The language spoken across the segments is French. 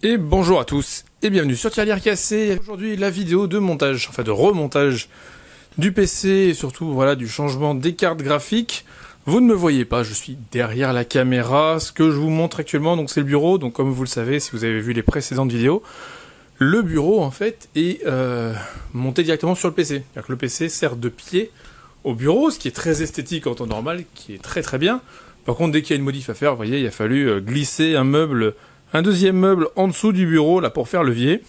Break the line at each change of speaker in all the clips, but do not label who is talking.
Et bonjour à tous et bienvenue sur Tirelire Cassé. Aujourd'hui la vidéo de montage, enfin de remontage du PC et surtout voilà du changement des cartes graphiques. Vous ne me voyez pas, je suis derrière la caméra. Ce que je vous montre actuellement, donc c'est le bureau. Donc comme vous le savez, si vous avez vu les précédentes vidéos, le bureau en fait est monté directement sur le PC. C'est-à-dire que le PC sert de pied au bureau, ce qui est très esthétique en temps normal, qui est très très bien. Par contre, dès qu'il y a une modif à faire, vous voyez, il a fallu glisser un deuxième meuble en dessous du bureau là pour faire levier.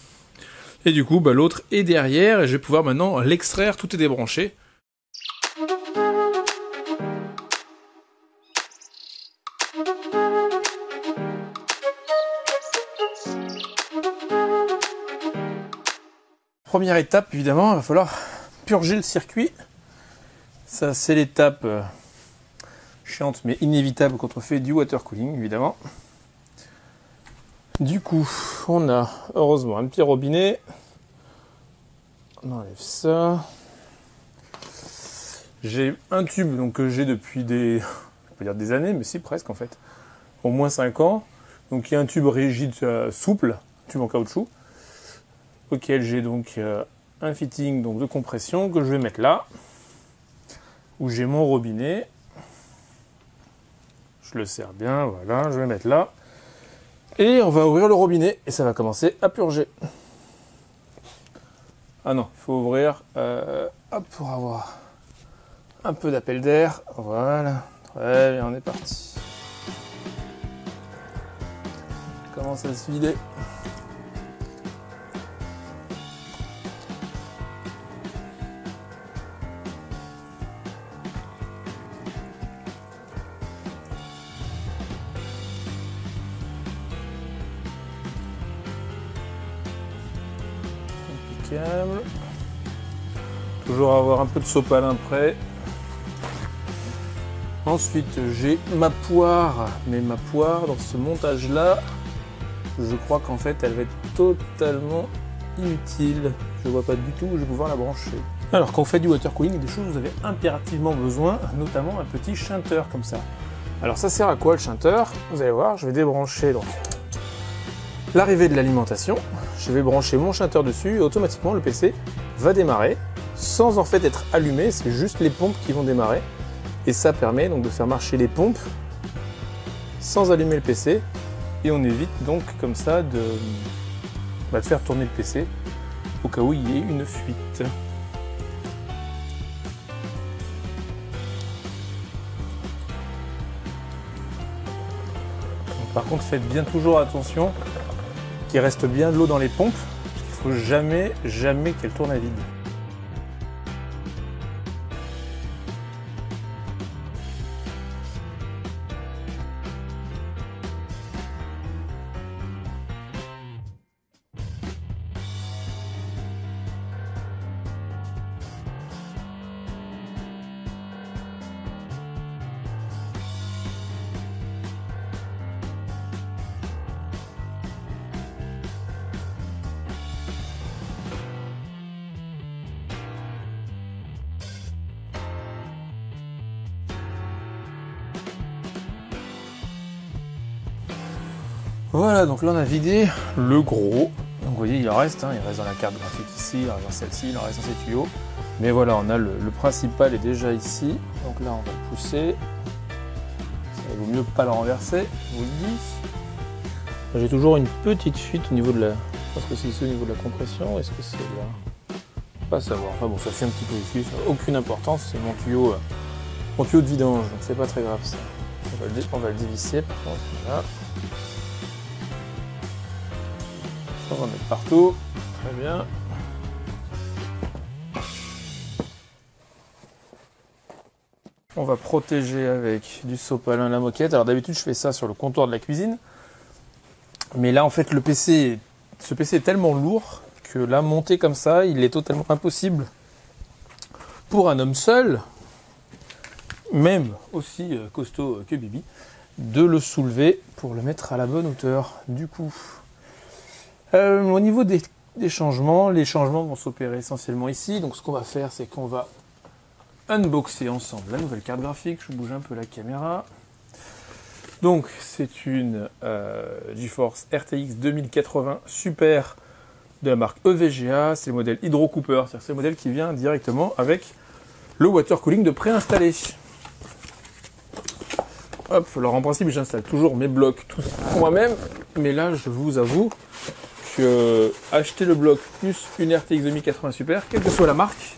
Et du coup, l'autre est derrière et je vais pouvoir maintenant l'extraire, tout est débranché. Première étape, évidemment, il va falloir purger le circuit. Ça, c'est l'étape chiante mais inévitable quand on fait du water cooling, évidemment. Du coup, on a heureusement un petit robinet. On enlève ça. J'ai un tube donc, que j'ai depuis je peux dire des années, mais si presque en fait. Au moins 5 ans. Donc il y a un tube rigide souple, un tube en caoutchouc, auquel j'ai donc un fitting donc, de compression que je vais mettre là, où j'ai mon robinet. Je le serre bien, voilà, je vais mettre là. Et on va ouvrir le robinet et ça va commencer à purger. Ah non, il faut ouvrir hop, pour avoir un peu d'appel d'air. Voilà, très bien, on est parti. Il commence à se vider. Impeccable. Toujours avoir un peu de sopalin prêt. Ensuite j'ai ma poire, mais ma poire dans ce montage là, je crois qu'en fait elle va être totalement inutile. Je vois pas du tout où je vais pouvoir la brancher. Alors quand on fait du water cooling, il y a des choses dont vous avez impérativement besoin, notamment un petit shunter comme ça. Alors ça sert à quoi le shunter? Vous allez voir, je vais débrancher donc l'arrivée de l'alimentation. Je vais brancher mon shunter dessus et automatiquement le PC va démarrer sans en fait être allumé, c'est juste les pompes qui vont démarrer. Et ça permet donc de faire marcher les pompes sans allumer le PC. Et on évite donc comme ça de faire tourner le PC au cas où il y ait une fuite. Donc, par contre, faites bien toujours attention qu'il reste bien de l'eau dans les pompes, parce qu'il ne faut jamais qu'elles tournent à vide. Voilà, donc là on a vidé le gros. Donc vous voyez, il reste dans la carte graphique ici, il reste dans celle-ci, il reste dans ces tuyaux. Mais voilà, on a le principal est déjà ici. Donc là on va le pousser. Ça vaut mieux pas le renverser, je vous le dis. J'ai toujours une petite fuite au niveau de la. Je pense que c'est ici au niveau de la compression. Est-ce que c'est là? Pas savoir. Enfin bon, ça fait un petit peu ici, ça n'a aucune importance, c'est mon tuyau de vidange, donc c'est pas très grave ça. On va le dévisser par contre. Là. On va mettre partout, très bien. On va protéger avec du sopalin la moquette. Alors d'habitude je fais ça sur le comptoir de la cuisine. Mais là en fait ce PC est tellement lourd que là monter comme ça, il est totalement impossible pour un homme seul, même aussi costaud que Bibi, de le soulever pour le mettre à la bonne hauteur. Du coup, au niveau des changements, les changements vont s'opérer essentiellement ici. Donc ce qu'on va faire, c'est qu'on va unboxer ensemble la nouvelle carte graphique. Je bouge un peu la caméra. Donc c'est une GeForce RTX 2080 Super de la marque EVGA. C'est le modèle Hydro Cooper, c'est le modèle qui vient directement avec le water cooling de préinstallé. Hop, alors en principe j'installe toujours mes blocs tous moi-même, mais là je vous avoue que acheter le bloc plus une RTX 2080 Super, quelle que soit la marque,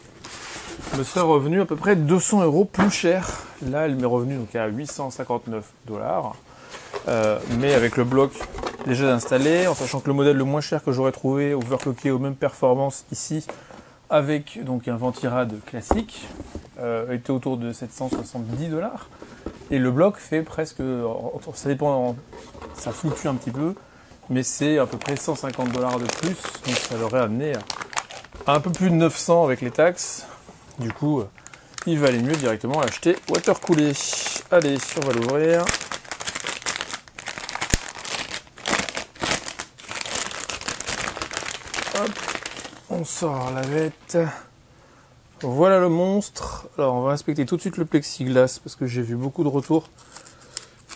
me serait revenu à peu près 200 € plus cher. Là elle m'est revenue donc à 859 $, mais avec le bloc déjà installé, en sachant que le modèle le moins cher que j'aurais trouvé overclocké aux mêmes performances ici, avec donc un ventirad classique, était autour de 770 $. Et le bloc fait presque, ça dépend, ça fluctue un petit peu, mais c'est à peu près 150 $ de plus, donc ça l'aurait amené à un peu plus de 900 avec les taxes. Du coup, il valait mieux directement l'acheter water coolé. Allez, on va l'ouvrir. Hop, on sort la bête. Voilà le monstre. Alors on va inspecter tout de suite le plexiglas parce que j'ai vu beaucoup de retours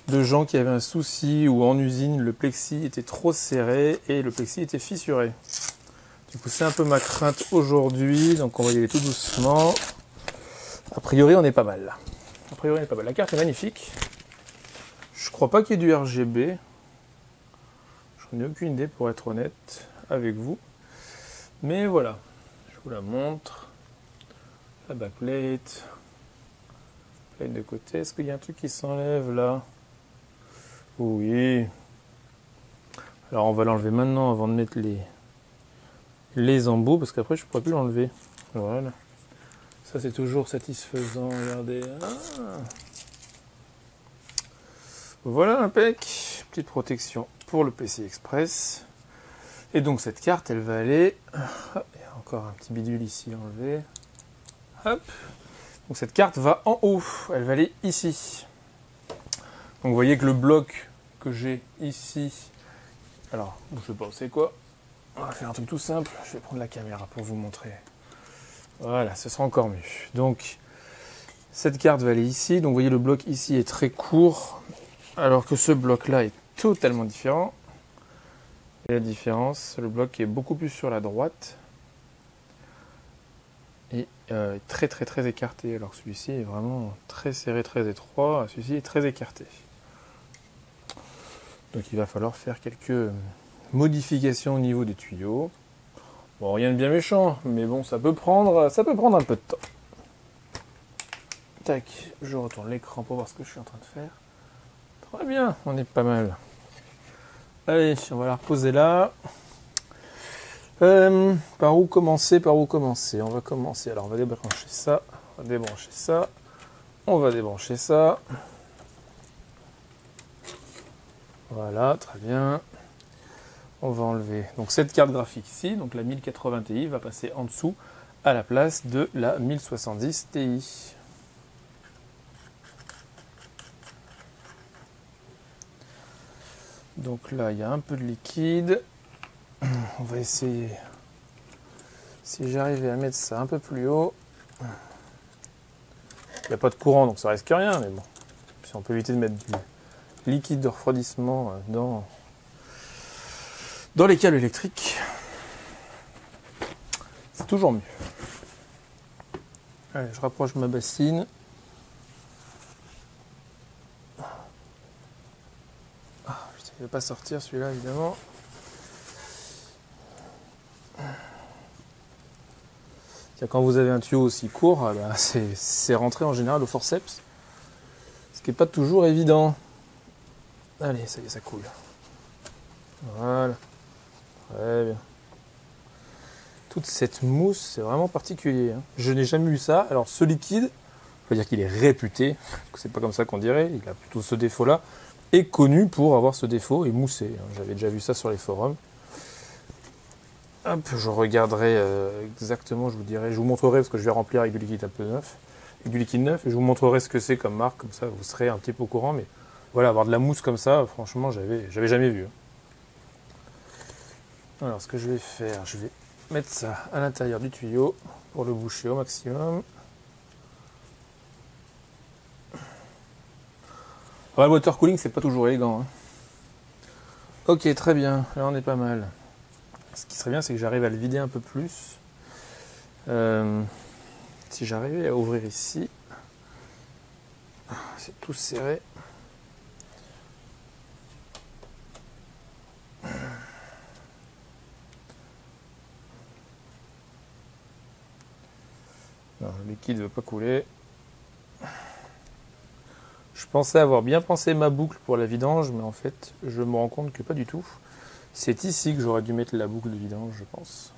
de gens qui avaient un souci où en usine le plexi était trop serré et le plexi était fissuré. Du coup c'est un peu ma crainte aujourd'hui, donc on va y aller tout doucement. A priori on est pas mal. A priori on est pas mal. La carte est magnifique. Je crois pas qu'il y ait du RGB. J'en ai aucune idée pour être honnête avec vous. Mais voilà, je vous la montre. La backplate, plate de côté. Est-ce qu'il y a un truc qui s'enlève là? Oui. Alors on va l'enlever maintenant avant de mettre les embouts parce qu'après je ne pourrai plus l'enlever. Voilà. Ça c'est toujours satisfaisant. Regardez. Ah. Voilà impec. Petite protection pour le PCI Express. Et donc cette carte elle va aller. Ah, il y a encore un petit bidule ici enlevé. Hop. Donc cette carte va en haut, elle va aller ici. Donc vous voyez que le bloc que j'ai ici, alors je sais pas c'est quoi, on va faire un truc tout simple, je vais prendre la caméra pour vous montrer. Voilà, ce sera encore mieux. Donc cette carte va aller ici, donc vous voyez le bloc ici est très court, alors que ce bloc là est totalement différent. Et la différence, le bloc est beaucoup plus sur la droite. Et très très très écarté, alors que celui-ci est vraiment très serré, très étroit, celui-ci est très écarté. Donc il va falloir faire quelques modifications au niveau des tuyaux. Bon, rien de bien méchant, mais bon, ça peut prendre un peu de temps. Tac, je retourne l'écran pour voir ce que je suis en train de faire. Très bien, on est pas mal. Allez, on va la reposer là. Par où commencer? On va commencer. Alors on va débrancher ça, on va débrancher ça, on va débrancher ça. Voilà, très bien. On va enlever donc cette carte graphique ici, donc la 1080 Ti va passer en dessous à la place de la 1070 Ti. Donc là il y a un peu de liquide. On va essayer, si j'arrivais à mettre ça un peu plus haut. Il n'y a pas de courant donc ça risque rien, mais bon, si on peut éviter de mettre du liquide de refroidissement dans les câbles électriques, c'est toujours mieux. Allez, je rapproche ma bassine. Ah, putain, il ne va pas sortir celui-là évidemment. Quand vous avez un tuyau aussi court, c'est rentré en général au forceps, ce qui n'est pas toujours évident. Allez, ça y est, ça coule. Voilà, très bien. Toute cette mousse, c'est vraiment particulier. Hein. Je n'ai jamais eu ça. Alors ce liquide, il faut dire qu'il est réputé, c'est pas comme ça qu'on dirait, il a plutôt ce défaut-là, est connu pour avoir ce défaut et mousser. Hein. J'avais déjà vu ça sur les forums. Hop, je regarderai exactement, je vous montrerai parce que je vais remplir avec du liquide un peu neuf, avec du liquide neuf, et je vous montrerai ce que c'est comme marque, comme ça vous serez un petit peu au courant, mais voilà, avoir de la mousse comme ça, franchement, j'avais jamais vu. Alors, ce que je vais faire, je vais mettre ça à l'intérieur du tuyau pour le boucher au maximum. Ouais, le water cooling, c'est pas toujours élégant. Hein. Ok, très bien. Là, on est pas mal. Ce qui serait bien, c'est que j'arrive à le vider un peu plus. Si j'arrivais à ouvrir ici, c'est tout serré. Non, le liquide ne veut pas couler. Je pensais avoir bien pensé ma boucle pour la vidange, mais en fait, je me rends compte que pas du tout. C'est ici que j'aurais dû mettre la boucle de vidange, je pense.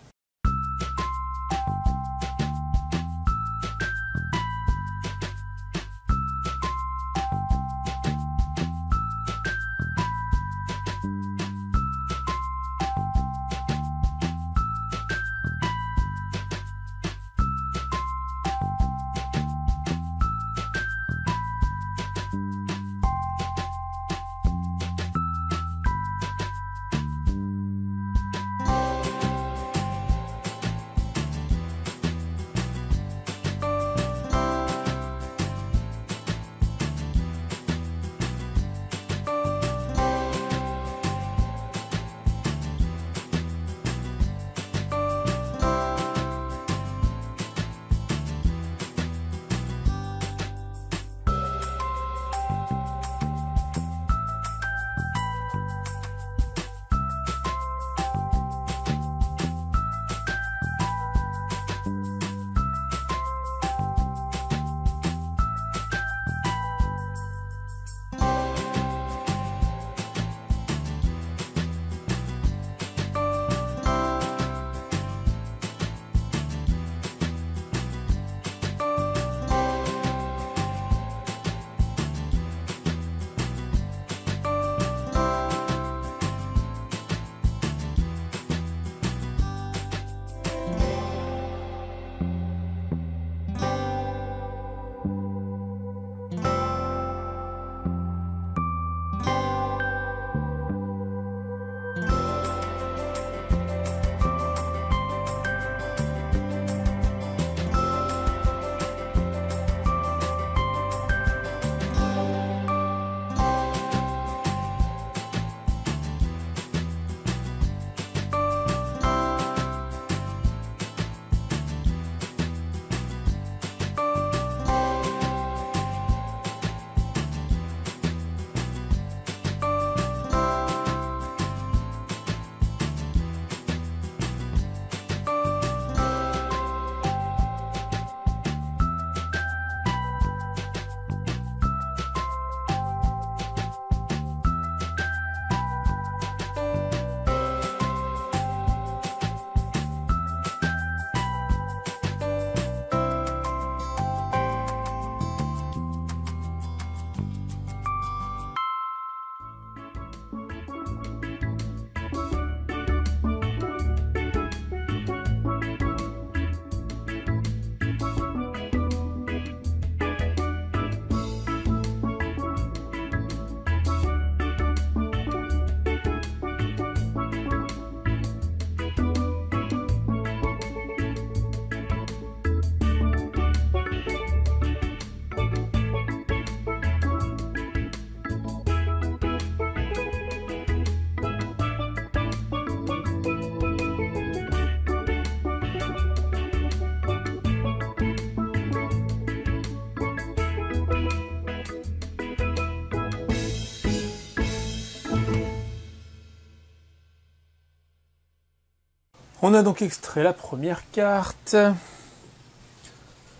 On a donc extrait la première carte.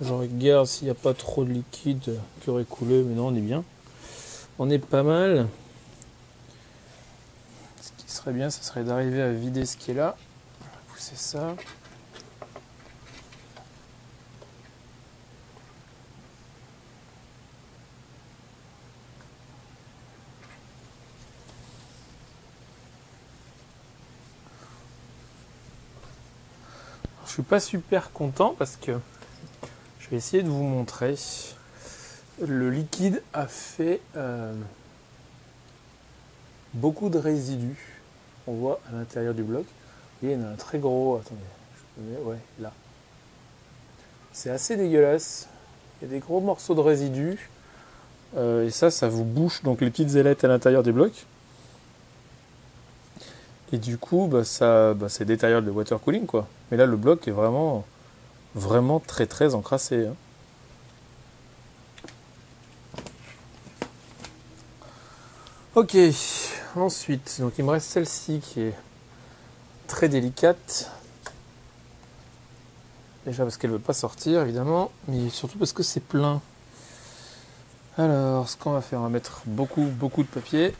Je regarde s'il n'y a pas trop de liquide qui aurait coulé, mais non, on est bien. On est pas mal. Ce qui serait bien, ce serait d'arriver à vider ce qui est là. On va pousser ça. Je suis pas super content parce que je vais essayer de vous montrer. Le liquide a fait beaucoup de résidus. On voit à l'intérieur du bloc. Et il y en a un très gros. Attendez, je peux mettre, ouais, là. C'est assez dégueulasse. Il y a des gros morceaux de résidus. Et ça vous bouche donc les petites ailettes à l'intérieur des blocs. Et du coup, c'est détériore le water cooling, quoi. Mais là, le bloc est vraiment, vraiment très très encrassé, hein. Ok, ensuite, donc il me reste celle-ci qui est très délicate. Déjà parce qu'elle ne veut pas sortir, évidemment, mais surtout parce que c'est plein. Alors, ce qu'on va faire, on va mettre beaucoup de papier.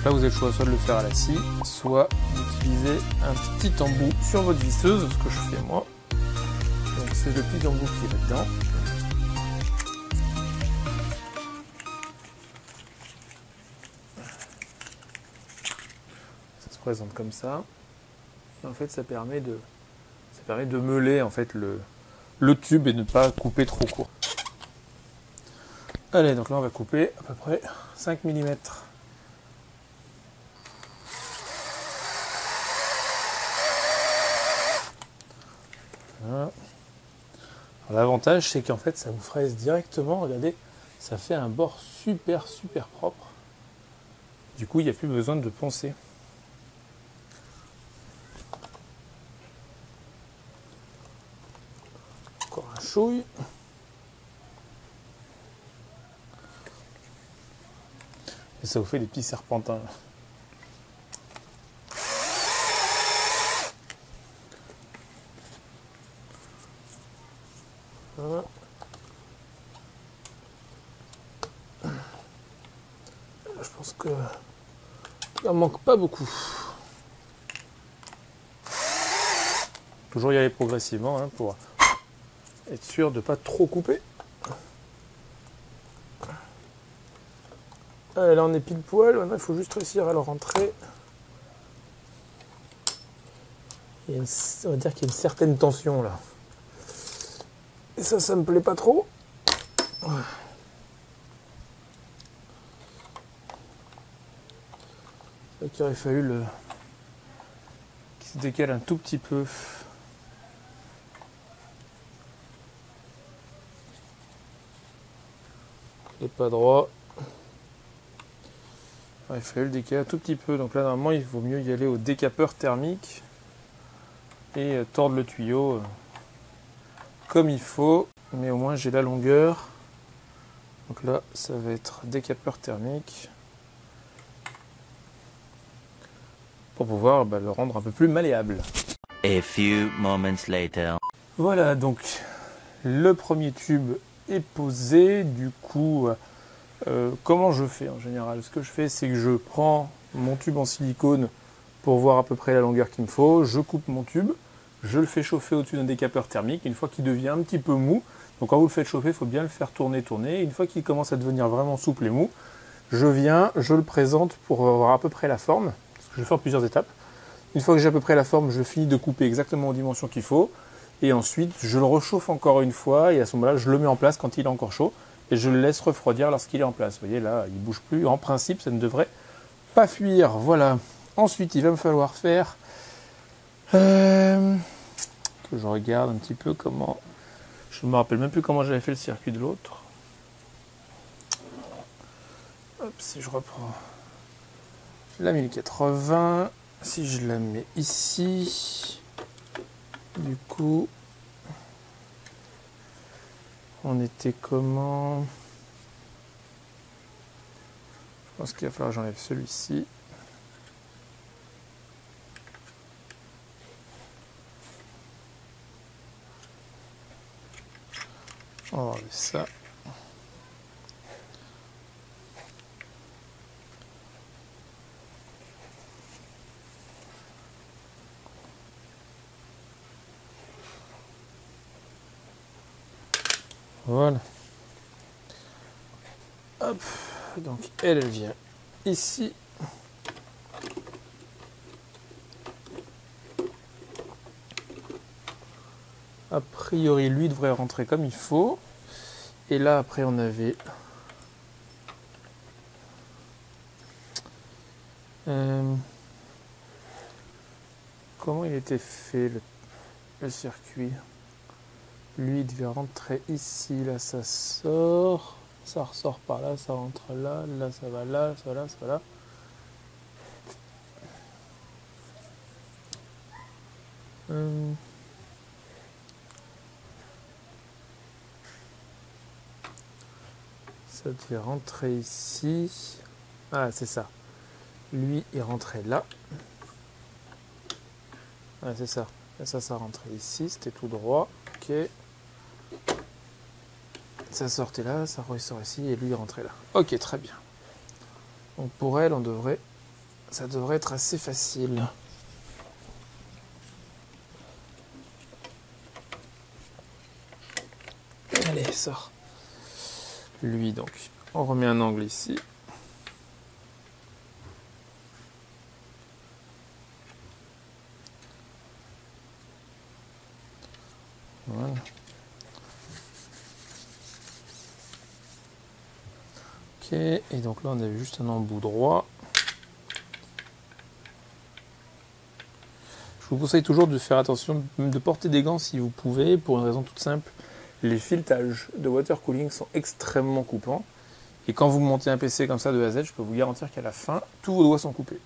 Là, vous avez le choix soit de le faire à la scie, soit d'utiliser un petit embout sur votre visseuse, ce que je fais moi. Donc c'est le petit embout qui est là-dedans. Ça se présente comme ça. Et en fait, ça permet de meuler en fait le tube et de ne pas couper trop court. Allez, donc là on va couper à peu près 5 mm. Voilà. L'avantage c'est qu'en fait ça vous fraise directement, regardez, ça fait un bord super propre. Du coup il n'y a plus besoin de poncer. Encore un chouille. Et ça vous fait des petits serpentins. Voilà. Je pense que il en manque pas beaucoup. Toujours y aller progressivement hein, pour être sûr de ne pas trop couper. Allez, là on est pile poil, maintenant il faut juste réussir à le rentrer. On va dire qu'il y a une certaine tension là. Et ça me plaît pas trop. Donc il aurait fallu qu'il se décale un tout petit peu. Il n'est pas droit. Il fallait le décaler un tout petit peu. Donc là, normalement, il vaut mieux y aller au décapeur thermique et tordre le tuyau comme il faut. Mais au moins, j'ai la longueur. Donc là, ça va être décapeur thermique pour pouvoir le rendre un peu plus malléable.
A few moments later.
Voilà, donc le premier tube est posé. Du coup, comment je fais en général? Ce que je fais, c'est que je prends mon tube en silicone pour voir à peu près la longueur qu'il me faut. Je coupe mon tube, je le fais chauffer au-dessus d'un décapeur thermique. Une fois qu'il devient un petit peu mou, donc quand vous le faites chauffer, il faut bien le faire tourner. Une fois qu'il commence à devenir vraiment souple et mou, je le présente pour avoir à peu près la forme. Parce que je vais faire plusieurs étapes. Une fois que j'ai à peu près la forme, je finis de couper exactement aux dimensions qu'il faut. Et ensuite, je le rechauffe encore une fois. Et à ce moment-là, je le mets en place quand il est encore chaud. Et je le laisse refroidir lorsqu'il est en place. Vous voyez, là, il ne bouge plus. En principe, ça ne devrait pas fuir. Voilà. Ensuite, il va me falloir faire... que je regarde un petit peu comment... Je ne me rappelle même plus comment j'avais fait le circuit de l'autre. Hop, si je reprends la 1080... Si je la mets ici, du coup, on était comment? Je pense qu'il va falloir que j'enlève celui-ci. On va enlever ça. Voilà. Hop. Donc elle vient ici. A priori, lui devrait rentrer comme il faut. Et là, après, on avait... comment il était fait le circuit? Lui, il devait rentrer ici. Là, ça sort. Ça ressort par là, ça rentre là. Là, ça va là, ça va là, ça va là. Ça devait rentrer ici. Ah, c'est ça. Lui, il rentrait là. Ah, c'est ça. Et ça rentrait ici. C'était tout droit. Ok. Ça sortait là, ça ressort ici. Et lui, il rentrait là. Ok, très bien. Donc pour elle, ça devrait être assez facile. Allez, sort. Lui, donc, on remet un angle ici. Voilà. Ok, et donc là, on a juste un embout droit. Je vous conseille toujours de faire attention, de porter des gants si vous pouvez, pour une raison toute simple. Les filetages de water cooling sont extrêmement coupants. Et quand vous montez un PC comme ça de A à Z, je peux vous garantir qu'à la fin, tous vos doigts sont coupés.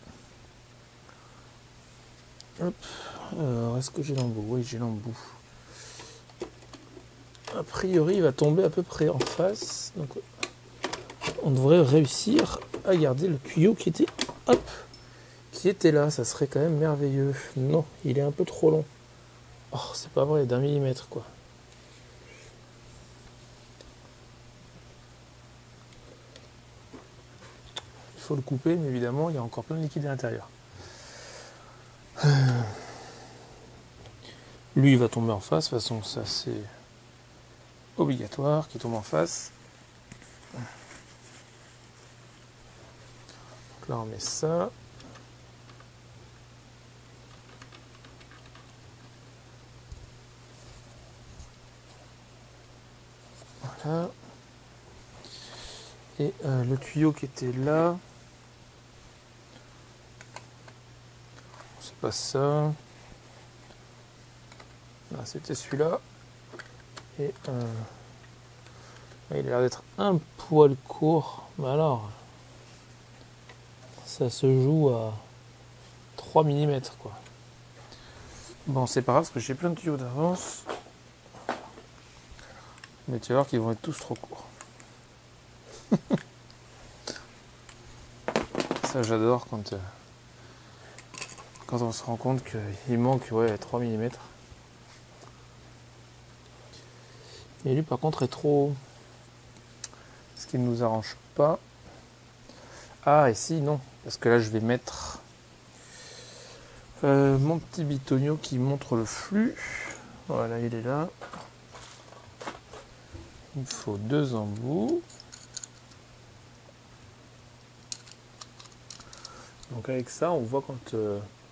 Hop. Alors, est-ce que j'ai l'embout? Oui, j'ai l'embout. A priori, il va tomber à peu près en face. Donc, on devrait réussir à garder le tuyau qui était là. Ça serait quand même merveilleux. Non, il est un peu trop long. Oh, c'est pas vrai, d'1 millimètre, quoi. Il faut le couper, mais évidemment, il y a encore plein de liquide à l'intérieur. Lui, il va tomber en face. De toute façon, ça, c'est obligatoire qu'il tombe en face. Donc là, on met ça. Voilà. Et le tuyau qui était là, pas ça. Ah, c'était celui-là. Et il a l'air d'être un poil court. Mais alors, ça se joue à 3 mm quoi. Bon, c'est pas grave parce que j'ai plein de tuyaux d'avance. Mais tu vas voir qu'ils vont être tous trop courts. Ça, j'adore quand on se rend compte qu'il manque 3 mm. Et lui, par contre, est trop... Ce qui ne nous arrange pas. Ah, et si, non. Parce que là, je vais mettre mon petit bitonio qui montre le flux. Voilà, il est là. Il me faut 2 embouts. Donc avec ça, on voit quand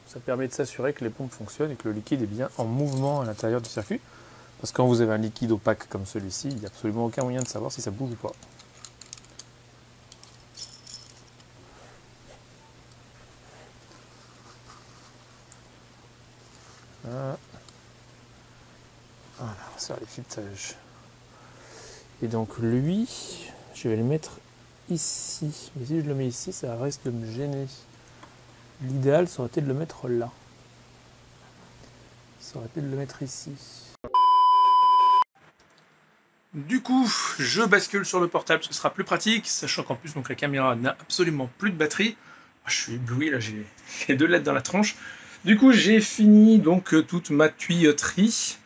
ça permet de s'assurer que les pompes fonctionnent et que le liquide est bien en mouvement à l'intérieur du circuit. Parce que quand vous avez un liquide opaque comme celui-ci, il n'y a absolument aucun moyen de savoir si ça bouge ou pas. Voilà, on va faire les filettages. Et donc lui, je vais le mettre ici. Mais si je le mets ici, ça risque de me gêner. L'idéal, ça aurait été de le mettre là. Ça aurait été de le mettre ici. Du coup, je bascule sur le portable, ce sera plus pratique, sachant qu'en plus donc, la caméra n'a absolument plus de batterie. Je suis ébloui, là j'ai les 2 LED dans la tronche. Du coup, j'ai fini donc toute ma tuyauterie.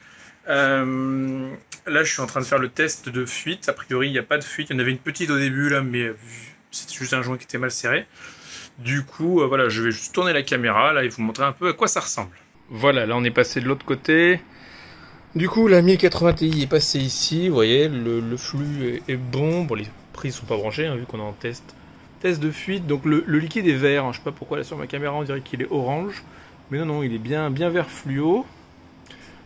Là, je suis en train de faire le test de fuite. A priori, il n'y a pas de fuite. Il y en avait une petite au début, là, mais c'était juste un joint qui était mal serré. Du coup, voilà, je vais juste tourner la caméra, là, et vous montrer un peu à quoi ça ressemble. Voilà, là, on est passé de l'autre côté. Du coup, la 1080 Ti est passée ici. Vous voyez, le flux est bon. Bon, les prises ne sont pas branchées, hein, vu qu'on est en test de fuite. Donc, le liquide est vert. Hein. Je ne sais pas pourquoi, là, sur ma caméra, on dirait qu'il est orange. Mais non, il est bien vert fluo.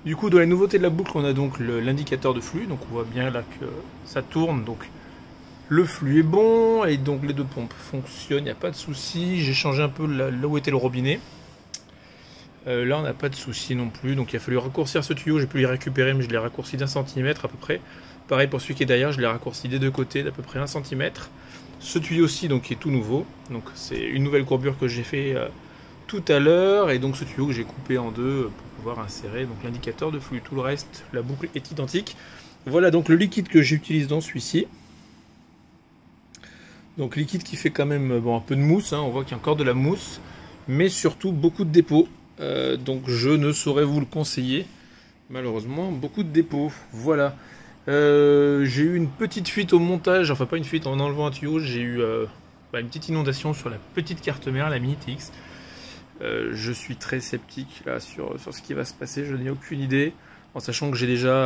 Du coup, dans les nouveautés de la boucle, on a donc l'indicateur de flux. Donc, on voit bien là que ça tourne. Donc, le flux est bon. Et donc, les 2 pompes fonctionnent. Il n'y a pas de souci. J'ai changé un peu là où était le robinet. Là, on n'a pas de souci non plus. Donc, il a fallu raccourcir ce tuyau. J'ai pu les récupérer, mais je l'ai raccourci d'1 centimètre à peu près. Pareil pour celui qui est derrière. Je l'ai raccourci des 2 côtés d'à peu près 1 centimètre. Ce tuyau-ci, donc, est tout nouveau. Donc, c'est une nouvelle courbure que j'ai fait tout à l'heure, et donc ce tuyau que j'ai coupé en 2 pour pouvoir insérer donc l'indicateur de flux. Tout le reste, la boucle est identique. Voilà donc le liquide que j'utilise dans celui-ci. Donc liquide qui fait quand même un peu de mousse, hein. On voit qu'il y a encore de la mousse, mais surtout beaucoup de dépôts. Donc je ne saurais vous le conseiller, malheureusement, beaucoup de dépôts. Voilà. J'ai eu une petite fuite au montage, enfin pas une fuite en enlevant un tuyau, j'ai eu une petite inondation sur la petite carte mère, la Mini TX. Je suis très sceptique là sur ce qui va se passer, je n'ai aucune idée, en sachant que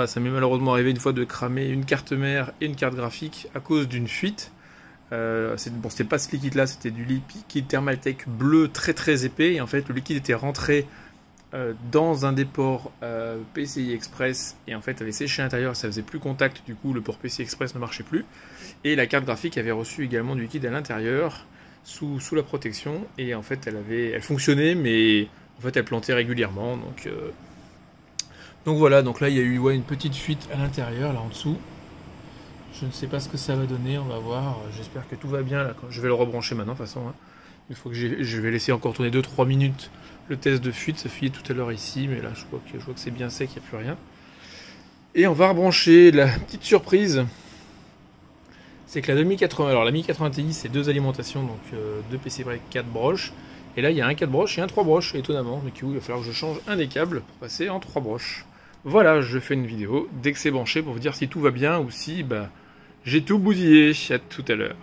ça m'est malheureusement arrivé une fois de cramer une carte mère et une carte graphique à cause d'une fuite. C'était pas ce liquide là, c'était du liquide Thermaltake bleu très épais, et en fait le liquide était rentré dans un des ports PCI Express, et en fait avait séché à l'intérieur, ça faisait plus contact, du coup le port PCI Express ne marchait plus, et la carte graphique avait reçu également du liquide à l'intérieur, sous la protection, et en fait elle fonctionnait, mais en fait elle plantait régulièrement, donc voilà. Donc là il y a eu une petite fuite à l'intérieur, là en dessous. Je ne sais pas ce que ça va donner, on va voir. J'espère que tout va bien là. Je vais le rebrancher maintenant de toute façon, hein. Une fois que je vais laisser encore tourner 2-3 minutes le test de fuite. Ça filait tout à l'heure ici, mais là je vois que c'est bien sec, il n'y a plus rien. Et on va rebrancher. La petite surprise, c'est que la 1080, alors la 1080 Ti, c'est 2 alimentations, donc 2 PC break, 4 broches. Et là il y a un 4 broches et un 3 broches, étonnamment. Donc il va falloir que je change un des câbles pour passer en 3 broches. Voilà, je fais une vidéo dès que c'est branché pour vous dire si tout va bien ou si j'ai tout bousillé. À tout à l'heure.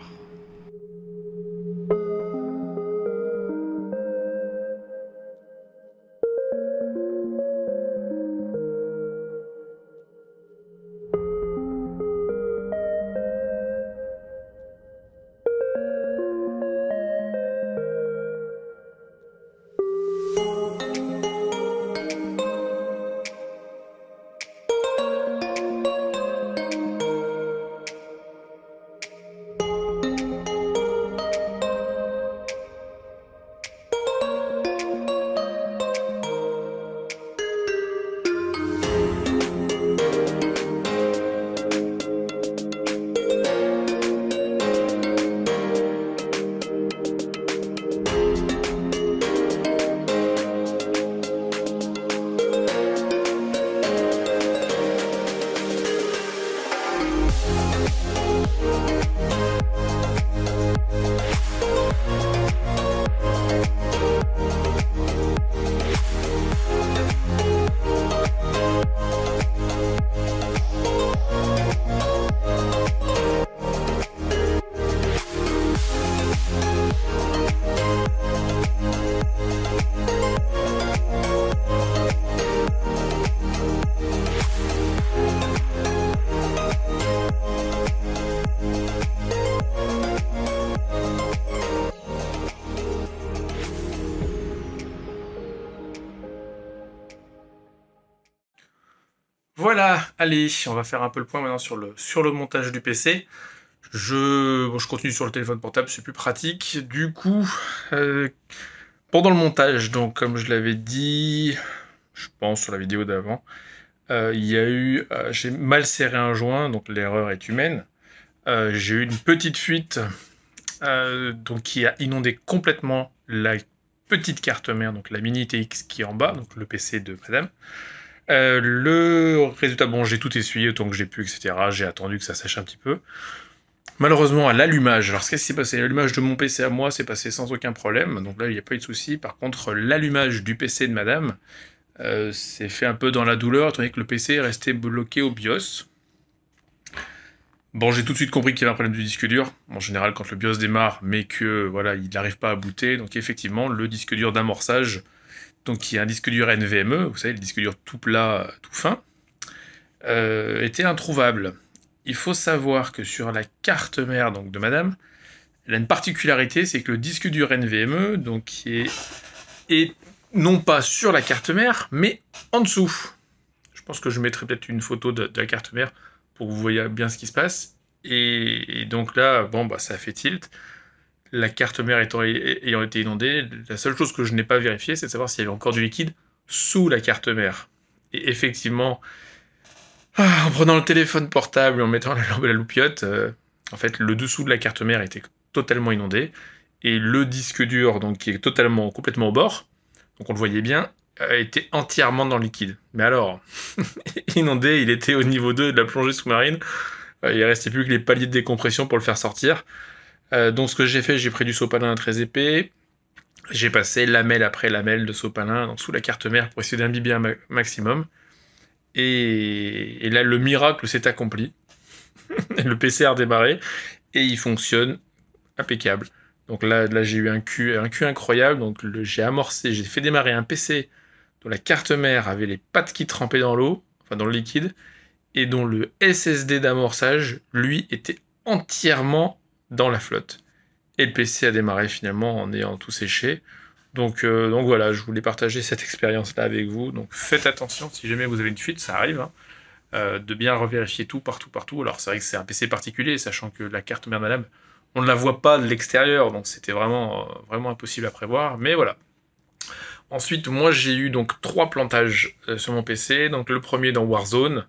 Voilà, allez, on va faire un peu le point maintenant sur le montage du PC. Je continue sur le téléphone portable, c'est plus pratique. Du coup, pendant le montage, donc comme je l'avais dit, je pense sur la vidéo d'avant, il y a eu, j'ai mal serré un joint, donc l'erreur est humaine. J'ai eu une petite fuite, donc qui a inondé complètement la petite carte mère, donc la mini TX qui est en bas, donc le PC de madame. Le résultat, bon, j'ai tout essuyé autant que j'ai pu, etc. J'ai attendu que ça sèche un petit peu. Malheureusement, à l'allumage, alors qu'est-ce qui s'est passé? L'allumage de mon PC à moi s'est passé sans aucun problème, donc là, il n'y a pas eu de souci. Par contre, l'allumage du PC de madame s'est fait un peu dans la douleur, étant donné que le PC est resté bloqué au BIOS. Bon, j'ai tout de suite compris qu'il y avait un problème du disque dur. En général, quand le BIOS démarre, mais que voilà, il n'arrive pas à booter, donc effectivement, le disque dur d'amorçage, donc qui est un disque dur NVMe, vous savez, le disque dur tout plat, tout fin, était introuvable. Il faut savoir que sur la carte mère donc de madame, elle a une particularité, c'est que le disque dur NVMe, donc qui est non pas sur la carte mère, mais en dessous. Je pense que je mettrai peut-être une photo de la carte mère pour que vous voyez bien ce qui se passe. Et donc là, bon, bah, ça a fait tilt. La carte mère ayant été inondée, la seule chose que je n'ai pas vérifiée, c'est de savoir s'il y avait encore du liquide sous la carte mère. Et effectivement, en prenant le téléphone portable et en mettant la lampe à la loupiote, en fait, le dessous de la carte mère était totalement inondé. Et le disque dur, donc qui est complètement au bord, donc on le voyait bien, était entièrement dans le liquide. Mais alors, inondé, il était au niveau 2 de la plongée sous-marine. Il restait plus que les paliers de décompression pour le faire sortir. Donc ce que j'ai fait, j'ai pris du sopalin très épais. J'ai passé lamelle après lamelle de sopalin donc sous la carte mère pour essayer d'imbiber un maximum. Et là, le miracle s'est accompli. Le PC a redémarré et il fonctionne impeccable. Donc là j'ai eu un cul incroyable. Donc j'ai amorcé, j'ai fait démarrer un PC dont la carte mère avait les pattes qui trempaient dans l'eau, enfin dans le liquide, et dont le SSD d'amorçage, lui, était entièrement dans la flotte. Et le PC a démarré finalement en ayant tout séché. Donc voilà, je voulais partager cette expérience-là avec vous. Donc faites attention, si jamais vous avez une fuite, ça arrive, hein, de bien revérifier tout, partout. Alors c'est vrai que c'est un PC particulier, sachant que la carte mère madame, on ne la voit pas de l'extérieur, donc c'était vraiment impossible à prévoir, mais voilà. Ensuite, moi j'ai eu donc 3 plantages sur mon PC. Donc le premier dans Warzone,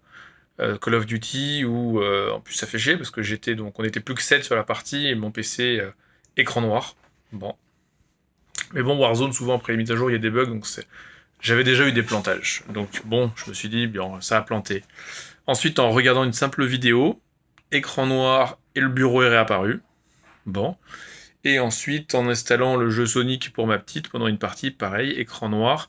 Call of Duty, où en plus ça fait chier parce que on était plus que 7 sur la partie et mon PC écran noir. Bon. Mais bon, Warzone, souvent après les mises à jour, il y a des bugs, donc j'avais déjà eu des plantages. Donc bon, je me suis dit, bien, ça a planté. Ensuite, en regardant une simple vidéo, écran noir et le bureau est réapparu. Bon. Et ensuite, en installant le jeu Sonic pour ma petite, pendant une partie, pareil, écran noir,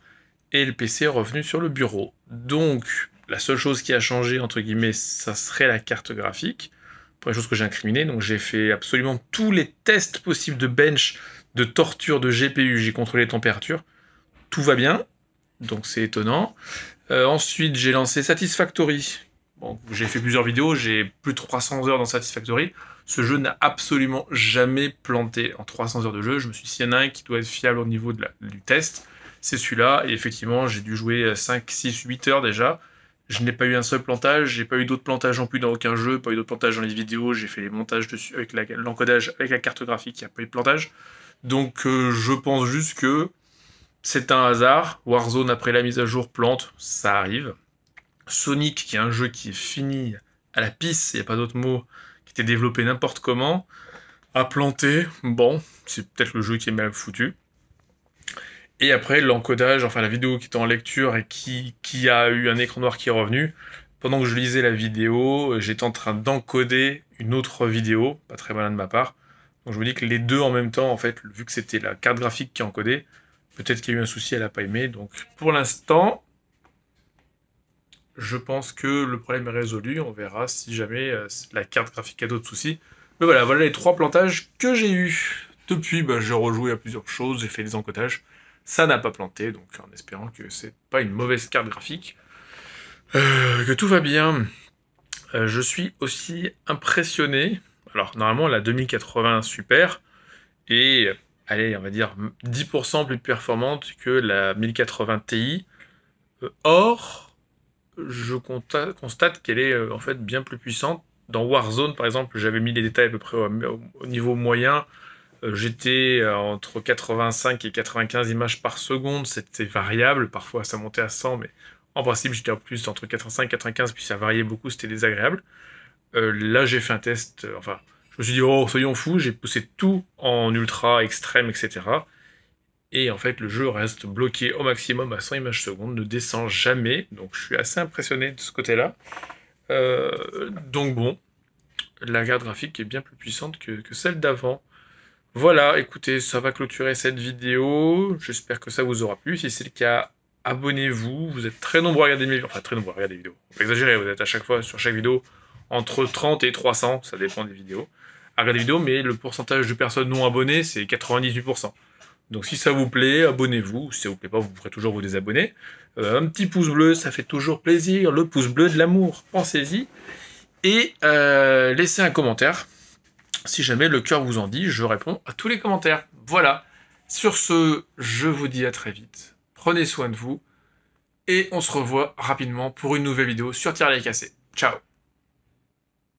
et le PC est revenu sur le bureau. Donc, la seule chose qui a changé, entre guillemets, ça serait la carte graphique. Première chose que j'ai incriminée, donc j'ai fait absolument tous les tests possibles de bench, de torture de GPU, j'ai contrôlé les températures, tout va bien, donc c'est étonnant. Ensuite, j'ai lancé Satisfactory. Bon, j'ai fait plusieurs vidéos, j'ai plus de 300 heures dans Satisfactory. Ce jeu n'a absolument jamais planté en 300 heures de jeu. Je me suis dit, s'il y en a un qui doit être fiable au niveau du test, c'est celui-là. Et effectivement, j'ai dû jouer 5, 6, 8 heures déjà. Je n'ai pas eu un seul plantage, j'ai pas eu d'autres plantages non plus dans aucun jeu, pas eu d'autres plantages dans les vidéos, j'ai fait les montages dessus avec l'encodage avec la carte graphique, il n'y a pas eu de plantage. Donc je pense juste que c'est un hasard. Warzone après la mise à jour plante, ça arrive. Sonic, qui est un jeu qui est fini à la pisse, il n'y a pas d'autre mot, qui était développé n'importe comment, a planté. Bon, c'est peut-être le jeu qui est mal foutu. Et après, l'encodage, enfin la vidéo qui était en lecture et qui a eu un écran noir qui est revenu, pendant que je lisais la vidéo, j'étais en train d'encoder une autre vidéo, pas très malin de ma part. Donc je me dis que les deux en même temps, en fait, vu que c'était la carte graphique qui encodait, peut-être qu'il y a eu un souci, elle n'a pas aimé. Donc pour l'instant, je pense que le problème est résolu. On verra si jamais la carte graphique a d'autres soucis. Mais voilà les 3 plantages que j'ai eus. Depuis, j'ai rejoué à plusieurs choses, j'ai fait des encodages. Ça n'a pas planté, donc en espérant que c'est pas une mauvaise carte graphique. Que tout va bien. Je suis aussi impressionné. Alors, normalement, la 2080, super. Et, allez, on va dire 10% plus performante que la 1080 Ti. Or, je constate qu'elle est en fait bien plus puissante. Dans Warzone, par exemple, j'avais mis les détails à peu près au niveau moyen. J'étais entre 85 et 95 images par seconde, c'était variable, parfois ça montait à 100, mais en principe j'étais en plus entre 85 et 95, puis ça variait beaucoup, c'était désagréable. Là j'ai fait un test, enfin, je me suis dit, oh, soyons fous, j'ai poussé tout en ultra, extrême, etc. Et en fait, le jeu reste bloqué au maximum à 100 images secondes, ne descend jamais, donc je suis assez impressionné de ce côté-là. Donc bon, la carte graphique est bien plus puissante que celle d'avant. Voilà, écoutez, ça va clôturer cette vidéo. J'espère que ça vous aura plu. Si c'est le cas, abonnez-vous. Vous êtes très nombreux à regarder mes vidéos. Enfin, très nombreux à regarder des vidéos. On va exagérer, vous êtes à chaque fois, sur chaque vidéo, entre 30 et 300, ça dépend des vidéos. À regarder des vidéos, mais le pourcentage de personnes non abonnées, c'est 98%. Donc si ça vous plaît, abonnez-vous. Si ça vous plaît pas, vous pourrez toujours vous désabonner. Un petit pouce bleu, ça fait toujours plaisir. Le pouce bleu de l'amour, pensez-y. Et laissez un commentaire. Si jamais le cœur vous en dit, je réponds à tous les commentaires. Voilà. Sur ce, je vous dis à très vite. Prenez soin de vous. Et on se revoit rapidement pour une nouvelle vidéo sur Tirelire Cassé. Ciao.